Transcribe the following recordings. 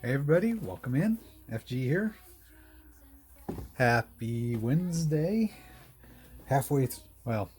Hey everybody, welcome in. FG here. Happy Wednesday. Well,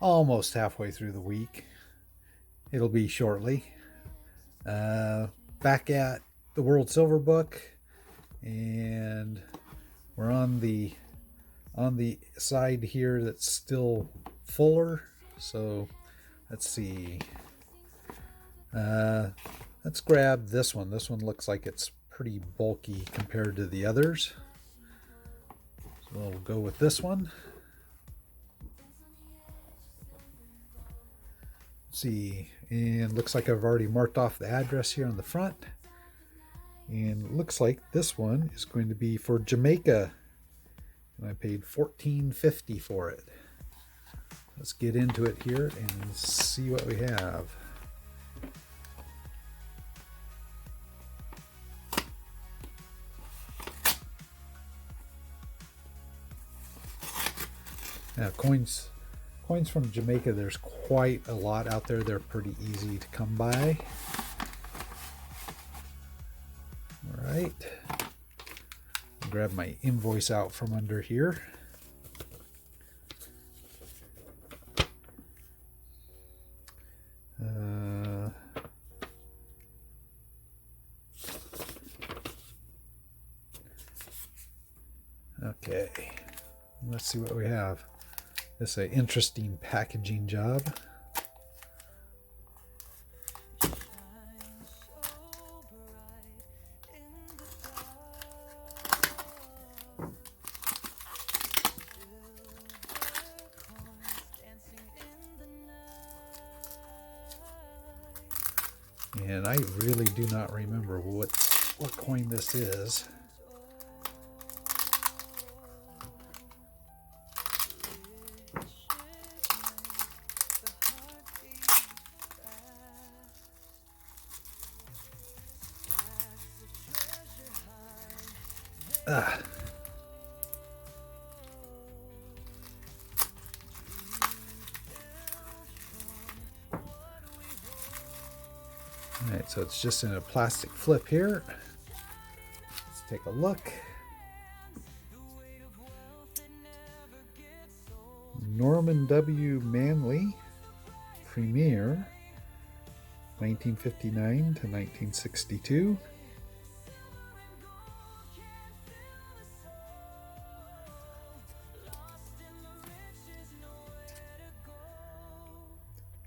almost halfway through the week. It'll be shortly. Back at the World Silver Book, and we're on the side here that's still fuller. So let's see. Let's grab this one. This one looks like it's pretty bulky compared to the others. So we'll go with this one. Let's see, and looks like I've already marked off the address here on the front. And it looks like this one is going to be for Jamaica. And I paid $14.50 for it. Let's get into it here and see what we have. Now, coins from Jamaica, there's quite a lot out there. They're pretty easy to come by. All right. Grab my invoice out from under here. Okay. Let's see what we have. This is an interesting packaging job. And I really do not remember what coin this is. Ah. Alright, so it's just in a plastic flip here. Let's take a look. Norman W. Manley, Premier, 1959 to 1962.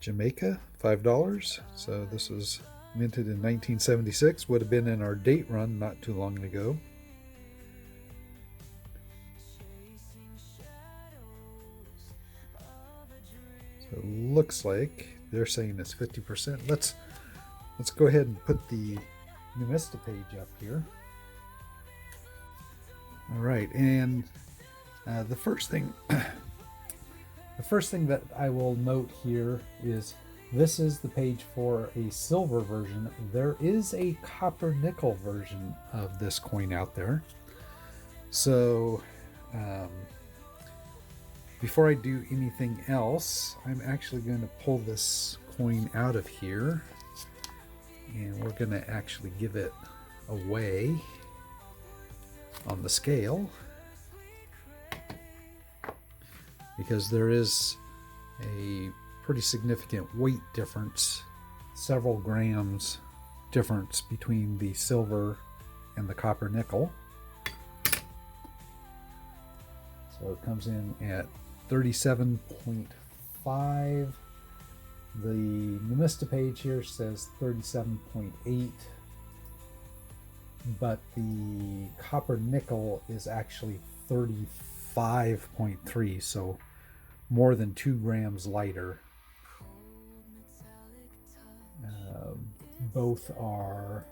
Jamaica, $5. So this was minted in 1976. Would have been in our date run not too long ago. So it looks like they're saying it's 50%. Let's go ahead and put the Numista page up here. All right, and the first thing that I will note here is this is the page for a silver version. There is a copper nickel version of this coin out there. So before I do anything else, I'm actually going to pull this coin out of here, and we're going to actually give it a weigh on the scale, because there is a pretty significant weight difference, several grams difference between the silver and the copper nickel. So it comes in at 37.5. The Numista page here says 37.8, but the copper nickel is actually 35.3, so more than 2 grams lighter. Both are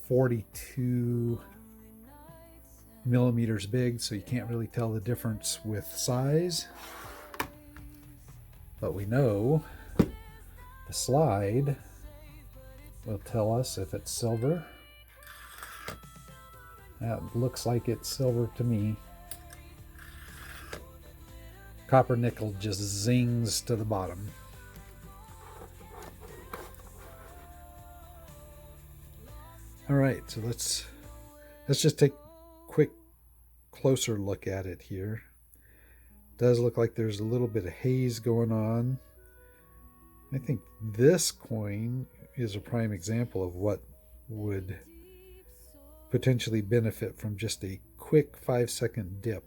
42 millimeters big, so you can't really tell the difference with size. But we know the slide will tell us if it's silver. That looks like it's silver to me. Copper nickel just zings to the bottom. All right, so let's just take a quick closer look at it here. It does look like there's a little bit of haze going on. I think this coin is a prime example of what would potentially benefit from just a quick 5-second dip.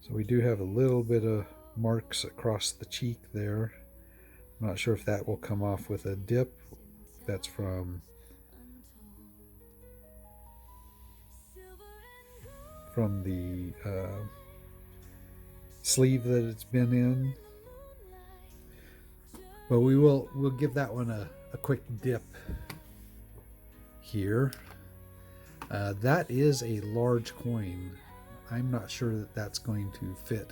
So we do have a little bit of marks across the cheek there. I'm not sure if that will come off with a dip. That's from the sleeve that it's been in. But we'll give that one a quick dip here. That is a large coin. I'm not sure that that's going to fit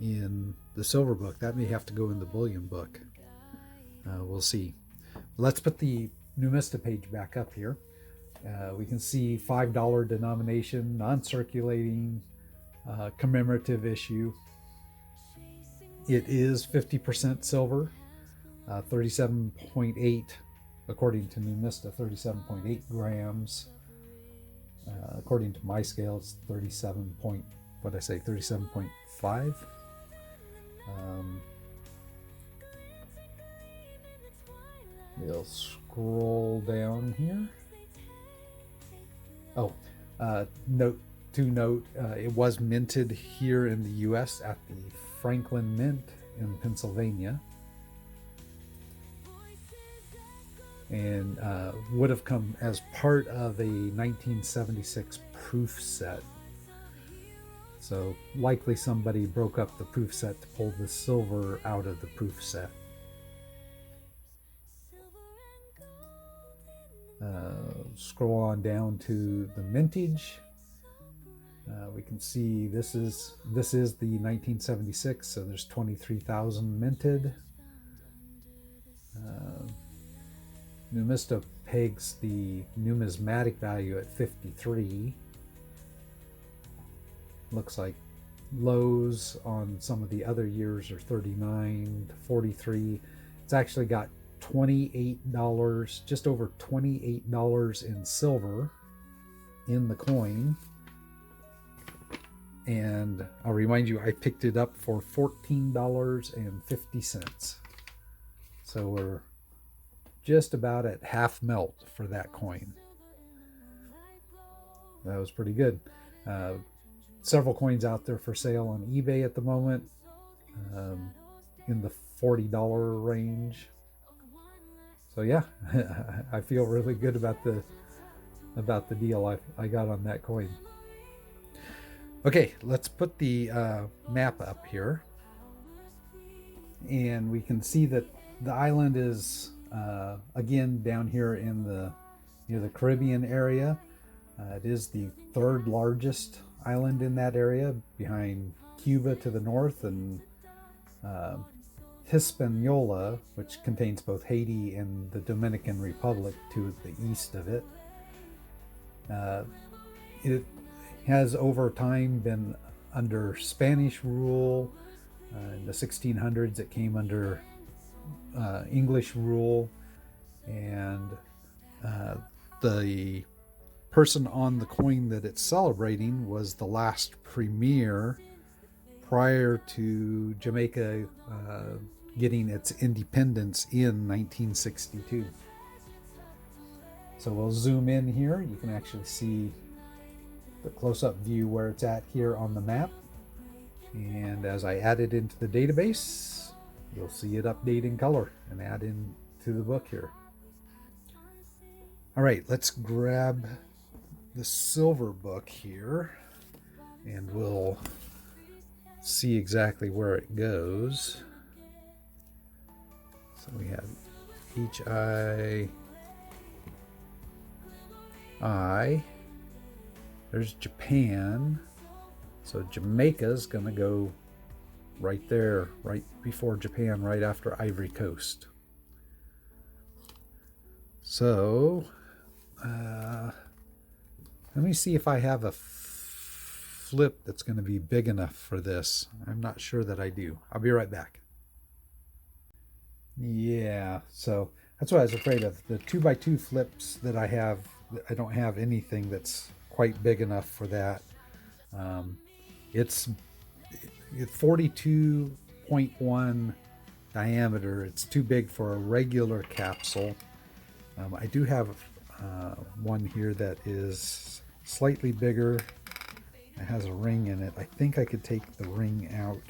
in the silver book. That may have to go in the bullion book. We'll see. Let's put the Numista page back up here. We can see $5 denomination, non-circulating, commemorative issue. It is 50% silver, 37.8, according to Numista, 37.8 grams. According to my scale, it's 37.5. We'll scroll down here. Oh, note, it was minted here in the U.S. at the Franklin Mint in Pennsylvania, and would have come as part of a 1976 proof set. So likely somebody broke up the proof set to pull the silver out of the proof set. Scroll on down to the mintage. We can see this is the 1976, so there's 23,000 minted. Numista pegs the numismatic value at 53. Looks like lows on some of the other years are 39 to 43. It's actually got $28, just over $28 in silver in the coin. And I'll remind you, I picked it up for $14.50. So we're just about at half melt for that coin. That was pretty good. Several coins out there for sale on eBay at the moment, in the $40 range. So yeah, I feel really good about the deal I got on that coin. Okay, let's put the map up here, and we can see that the island is again down here in near the Caribbean area. It is the third largest island in that area, behind Cuba to the north and Hispaniola, which contains both Haiti and the Dominican Republic to the east of it. It has over time been under Spanish rule. In the 1600s it came under English rule, and the person on the coin that it's celebrating was the last premier prior to Jamaica getting its independence in 1962. So we'll zoom in here. You can actually see the close-up view where it's at here on the map. And as I add it into the database, you'll see it update in color and add in to the book here. All right, let's grab the silver book here and we'll see exactly where it goes. So we have HII. There's Japan. So Jamaica's gonna go right there, right before Japan, right after Ivory Coast. So let me see if I have a flip that's going to be big enough for this. I'm not sure that I do. I'll be right back. Yeah, so that's what I was afraid of. The 2x2 flips that I have, I don't have anything that's quite big enough for that. It's 42.1 diameter. It's too big for a regular capsule. I do have one here that is slightly bigger. It has a ring in it. I think I could take the ring out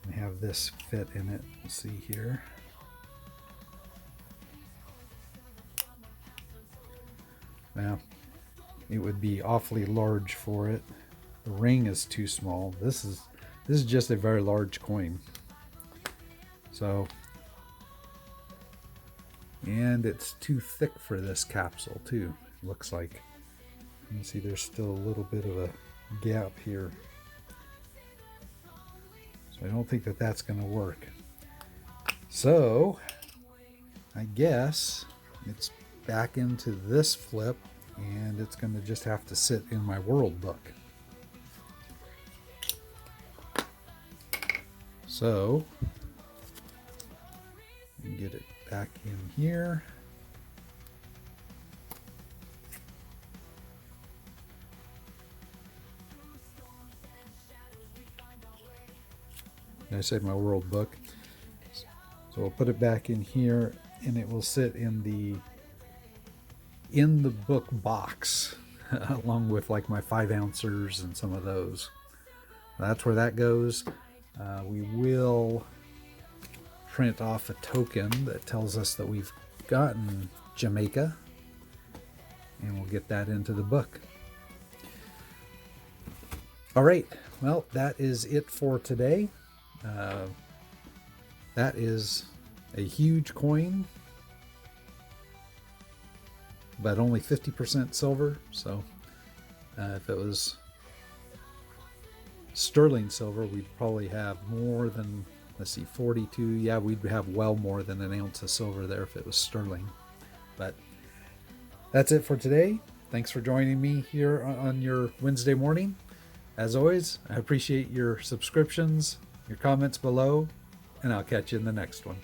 and have this fit in it. Let's see here. Now, it would be awfully large for it. The ring is too small. This is just a very large coin. So, and it's too thick for this capsule too, looks like. You can see there's still a little bit of a gap here. So I don't think that that's going to work. So I guess it's back into this flip, and it's going to just have to sit in my world book. So get it back in here. I said my world book. So we'll put it back in here, and it will sit in the book box along with like my 5 ounces and some of those. That's where that goes. We will print off a token that tells us that we've gotten Jamaica, and we'll get that into the book. All right, well, that is it for today. That is a huge coin, but only 50% silver. So if it was sterling silver, we'd probably have more than, let's see, 42. Yeah, we'd have well more than an ounce of silver there if it was sterling. But that's it for today. Thanks for joining me here on your Wednesday morning. As always, I appreciate your subscriptions, your comments below, and I'll catch you in the next one.